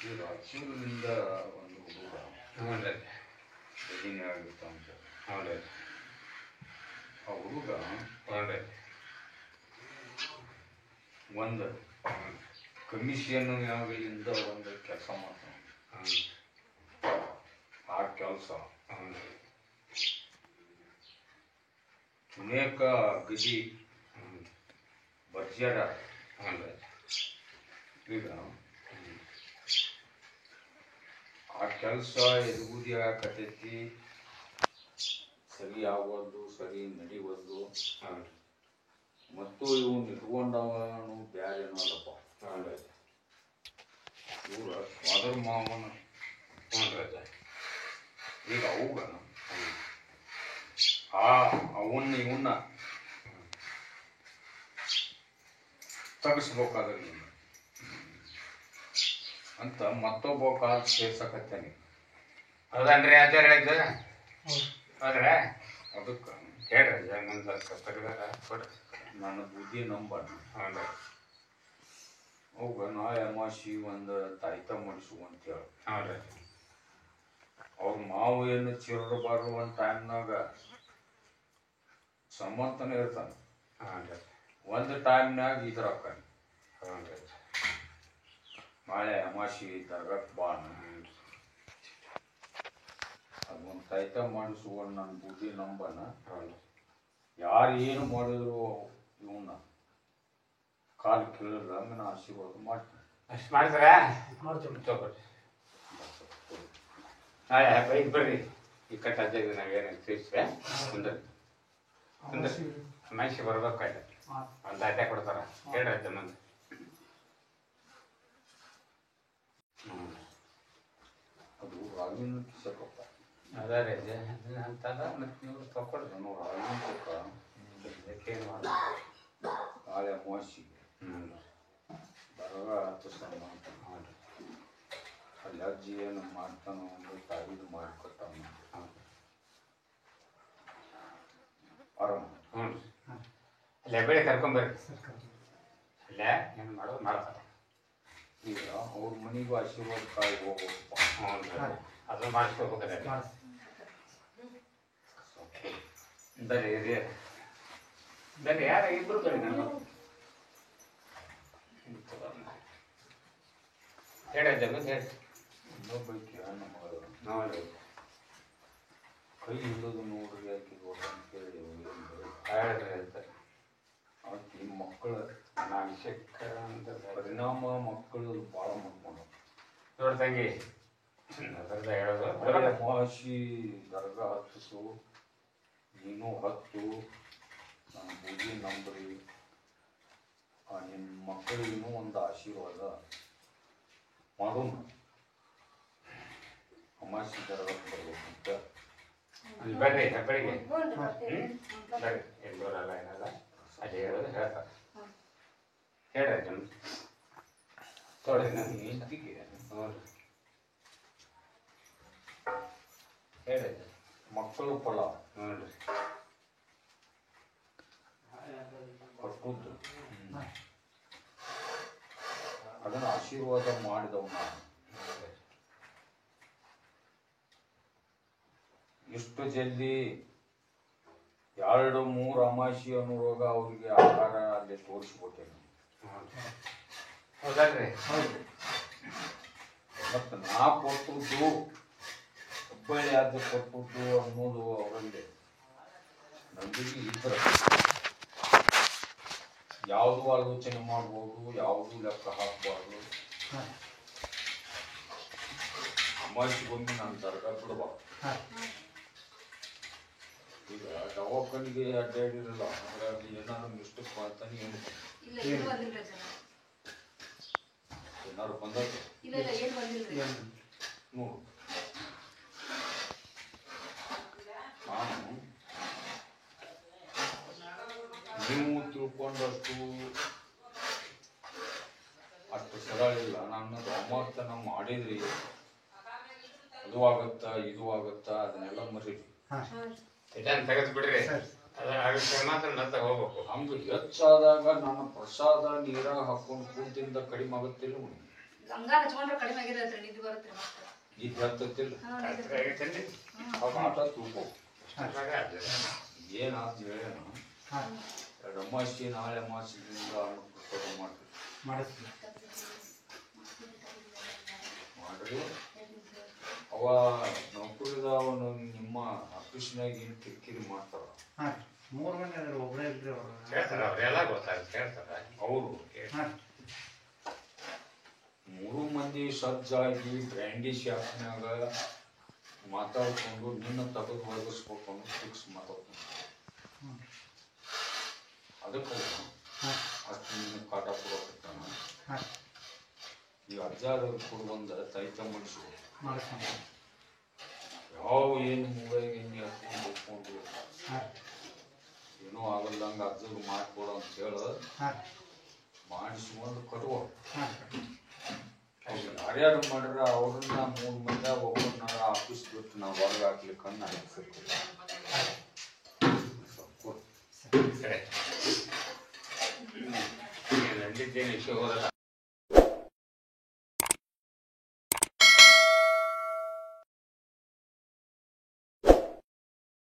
ಈಗ ಅಚ್ಚೂರಿನಿಂದ ಒಂದು ಹುಡುಗ ಗದೀನೇ ಆಗಿರ್ತಾವಂತ. ಆ ಹುಡುಗ ಒಂದು ಕಮಿಷನ್ನಿಂದ ಒಂದು ಕೆಲಸ ಮಾಡ್ತಾನೆ. ಆ ಕೆಲಸ ಅನೇಕ ಗದಿ ಬರ್ಜಾರ. ಈಗ ಆ ಕೆಲಸ ಎದುಗುದಿ ಆಗತೈತಿ, ಸರಿ ಆಗೋದು, ಸರಿ ನಡಿವಲ್ದು. ಮತ್ತು ಇವು ಇಟ್ಕೊಂಡವನು ಬ್ಯಾರೇನೋ ಅಲ್ಲಪ್ಪ, ಇವ್ರ ಸ್ವಾದರ ಮಾವನ. ಈಗ ಅವಾಗ ಇವನ್ನ ತಗಸ್ಬೇಕಾದ್ರೆ ಅಂತ ಮತ್ತೊಬ್ಬ ಕಾಲ್ ಸೇರ್ಸಕತ್ತೇನೆ. ಹೌದನ್ರಿ ಆಚಾರ ಹೇಳಿದ್ದು? ಹೌದ್ರ? ಅದಕ್ಕೆ ಹೇಳ್ರಿ ಮುಂದೆ ತೆಗ್ದಾರ ಕೊಡ್ರಿ. ನನ್ನ ಬುದ್ಧಿ ನಂಬಣ್ಣ. ಅವಾಗ ನಾ ಅಮಾಸಿ ಒಂದು ತಾಯ್ತ ಮಾಡಿಸು ಅಂತೇಳಿ ಅವ್ರ ಮಾವು ಏನು ಚಿರಬಾರು ಒಂದು ಟೈಮ್ನಾಗ ಸಂಬಂಧನೇ ಇರ್ತಾನೆ. ಒಂದು ಟೈಮ್ನಾಗ ಇದ್ರಾಕ ನಾಳೆ ಅಮಾಸಿ ತರಗಕ್ ಬಾಣ ಅದೊಂದು ತಾಯ್ತ ಮಾಡಿಸುವ ನನ್ನ ಬುದ್ಧಿ ನಂಬನ. ಯಾರು ಏನು ಮಾಡಿದ್ರು ಇವನ್ನ ಕಾಲು ಕೇಳಿದಂಗ ನಾ ಆಶೀರ್ವಾದ ಮಾಡ್ತೀನಿ. ಅಷ್ಟು ಮಾಡಿದ್ರ ತಗೊಳ್ರಿ. ನಾಳೆ ಬರ್ರಿ ಈ ಕಟ್ಟ ನಾವೇನು ತಿಳಿಸ್ರೆ ಮುಂದೆ ಮನುಷ್ಯ ಬರ್ಬೇಕಾಯ್ತು. ಒಂದು ಆಯ್ತಾ ಕೊಡ್ತಾರ ಹೇಳ್ರಿ ಮುಂದೆ. ಅದು ರಾಗಿನ ಕಿಸಕಪ್ಪ ಅದ ರೀ ಅಂತಲ್ಲ. ಮತ್ತು ನೀವು ತಗೊಳ್ರಿ. ನಾನು ರಾಗಿನ ಚಕ್ಕ ಏನು ಮಾಡ್ತಾರೆ ನಾಳೆ ಅಮಾವಾಸ್ಯೆಗೆ ಬರಗ ಹತ್ತಿಸ್ತಾನ ಅಲ್ಲಿ ಅಜ್ಜಿ ಏನು ಮಾಡ್ತಾನೋ ಒಂದು ತಾಯಿದು ಮಾಡಿಕೊಟ್ಟಾನ ಆರಾಮ. ಅಲ್ಲೇ ಬೆಳೆ ಕರ್ಕೊಂಬರ್ರಿ. ಅಲ್ಲೇ ಏನು ಮಾಡೋದು ಮಾಡ್ತಾರೆ. ಈಗ ಅವ್ರ ಮನೆಗೂ ಆಶೀರ್ವಾದ ಕಾಯಿ ಹೋಗ್ಬೇಕಪ್ಪ. ಅದು ಮಾಡಿಸ್ಕೋಬೇಕ್ರೆ ಬರ್ರಿ ಬರ್ರಿ ಯಾರ ಇಬ್ರು ಬರ್ರಿ. ನಾನು ಹೇಳಿದ್ದೆ ಮುಂದೆ ಹೇಳಿ. ಇನ್ನೊಬ್ಬಕ್ಕೆ ನಮ್ಮ ನೋಡಿ ಕೈ ಹಿಡಿದು ನೋಡ್ರಿ ಆಕೆ ಅಂತೇಳಿ ಹೇಳ್ರಿ ಹೇಳ್ತಾರೆ. ಆಕೆ ಮಕ್ಕಳ ನಾಶಕ್ಕ ಅಂತ ಪರಿಣಾಮ ಮಕ್ಕಳು ಭಾಳ ಮಾಡ್ಕೊಂಡು ನೋಡಿ ತಂಗಿ ಅದರದ ಹೇಳೋದು. ಅಮಾವಾಸ್ಯೆ ದರ್ಗಾ ಹತ್ತಿಸು, ನೀನು ಹತ್ತು, ನನ್ನ ಬುದ್ಧಿ ನಂಬ್ರಿ. ನಿಮ್ಮ ಮಕ್ಕಳಿಗೂ ಒಂದು ಆಶೀರ್ವಾದ ಮಾಡೋಣ. ಅಮಾವಾಸ್ಯೆ ದರ್ಗಾಕ್ಕೆ ಬರ್ಬೇಕಂತ ಅಲ್ಲಿ ಬರ್ರಿ ಹೆಬ್ಬಳಿಗೆ ಬರ್ರಿ. ಎಲ್ಲೂರಲ್ಲ ಏನಲ್ಲ ಅಲ್ಲಿ ಹೇಳೋದು ಹೇಳ್ತಾರೆ. ಹೇಳ್ರಿ ಜನ ತೊಗೊಳ್ರಿ. ನನ್ನ ಹೆಂಡತಿಗೆ ನೋಡ್ರಿ ಹೇಳ್ರಿ ಮಕ್ಕಳು ಫಲ ನೋಡ್ರಿ ಕೊಟ್ಟದ್ದು ಅದನ್ನು ಆಶೀರ್ವಾದ ಮಾಡಿದವನ ಎಷ್ಟು ಜಲ್ದಿ 2-3 ಅಮಾವಾಸ್ಯೆ ಅನ್ನುವಾಗ ಅವ್ರಿಗೆ ಆಹಾರ ಅಲ್ಲಿ ತೋರಿಸ್ಕೊಟ್ಟೇನೆ. ಹೌದಲ್ರಿ? ಮತ್ತು ನಾ ಕೊಟ್ಟದ್ದು ಹುಬ್ಬಳ್ಳಿ ಆದ ಕೊಟ್ಟದ್ದು ಅನ್ನೋದು ಅವರಲ್ಲಿ ನಂಬಿಕೆ ಇದ್ರೆ ಯಾವುದು ಆಲೋಚನೆ ಮಾಡ್ಬೋದು, ಯಾವುದು ಲೆಕ್ಕ ಹಾಕ್ಬಾರ್ದು. ಅಮಾವಾಸ್ಯೆಗೊಮ್ಮೆ ನಾನು ದರ್ಗಾ ಬಿಡಬಾರ್ದು. ಈಗ ದವಾಖಾನಿಗೆ ಅಡ್ಡಾಡಿರಲ್ಲ, ಅದರಲ್ಲಿ ಏನಾದ್ರು ಮಿಸ್ಟೇಕ್ ಮಾಡ್ತಾನೆ ಏನು ಏನಾದ್ರು ಬಂದಾಗ ನೋಡು. ನಾನು ನೀವು ತಿಳ್ಕೊಂಡಷ್ಟು ಅಷ್ಟು ಸರಳ ಇಲ್ಲ. ನಾನು ಅಮರ್ತನ ಮಾಡಿದ್ರಿ ಅದು ಆಗತ್ತಾ ಇದು ಆಗತ್ತಾ ಅದನ್ನೆಲ್ಲ ಮರೀರಿ. ಇದನ್ನು ತೆಗೆದು ಬಿಡ್ರಿ. ಮಾತ್ರ ನತ್ತ ಹೋಗ್ಬೇಕು. ಹಂಗ ಹೆಚ್ಚಾದಾಗ ನನ್ನ ಪ್ರಸಾದ ನೀರಾಗ ಹಾಕೊಂಡು ಕೂತಿಂದ ಕಡಿಮೆ ಆಗುತ್ತಿಲ್ಲ. ಹಂಗಾರ ಹಚ್ಕೊಂಡ್ರೆ ಕಡಿಮೆ ಆಗಿರತ್ರಿ ನಿದ್ದೆ ಬರುತ್ತೆ ಮತ್ತೆ ಇದು ಹತ್ತತ್ತಿಲ್ಲ ಅವಾಗ ಆಟ ತಿಳ್ಕೊ ಏನಾಯ್ತು ಹೇಳೇನು ಎರಡು ಅಮಾಸಿ ನಾಳೆ ಅಮಾಸಿದಿಂದ ಪುಸ್ತಕ ಮಾಡ್ರಿ ಅವ ನೌಕರಿದ ಅವನು ನಿಮ್ಮ ಆಫೀಸ್ನಾಗ ಏನು ಕಿರಿಕಿರಿ ಮಾಡ್ತಾರ 3 ಮಂದಿ ಅದ್ರ ಒಬ್ಬರೇ ಇಲ್ರಿ ಅವರು ಅವರು 3 ಮಂದಿ ಸಜ್ಜಾಗಿ ಬ್ರ್ಯಾಂಡಿ ಶಾಪ್ನಾಗ ಮಾತಾಡ್ಕೊಂಡು ನಿನ್ನ ತೆಗೆದು ಒದಗಿಸ್ಬೇಕು ಅನ್ನೋ ಫಿಕ್ಸ್ ಮಾತಾಡ್ಕೊಂಡು ಅದಕ್ಕೆ ಅಷ್ಟು ನಿನ್ನ ಕಾಟ ಕೊಡೋಕತ್ತಾನ ಈ ಅಜ್ಜಾರು ಕೊಡುವಂದ ತೈತ ಮನುಷ್ಯ ಯಾವ ಏನು ಮೂವೈಗೆ ಎಣ್ಣೆ ಹತ್ಕೊಂಡು ಹೋಗ್ಕೊಂಡು ಏನೋ ಆಗಲ್ದಂಗೆ ಅಜ್ಜರು ಮಾಡ್ಕೊಡು ಅಂತ ಹೇಳ ಮಾಡಿಸ್ಕೊಂಡು ಕಟ್ಕೋ ಯಾರ್ಯಾರು ಮಾಡ್ರ ಅವ್ರನ್ನ 3 ಮಂದಿ ಒಬ್ಬರನ್ನ ಆಫೀಸ್ ಬಿಟ್ಟು ನಾವು ಹೊರಗೆ ಹಾಕ್ಲಿಕ್ಕೆ ನಂದಿದ್ದೇನೆ ಶಿವರ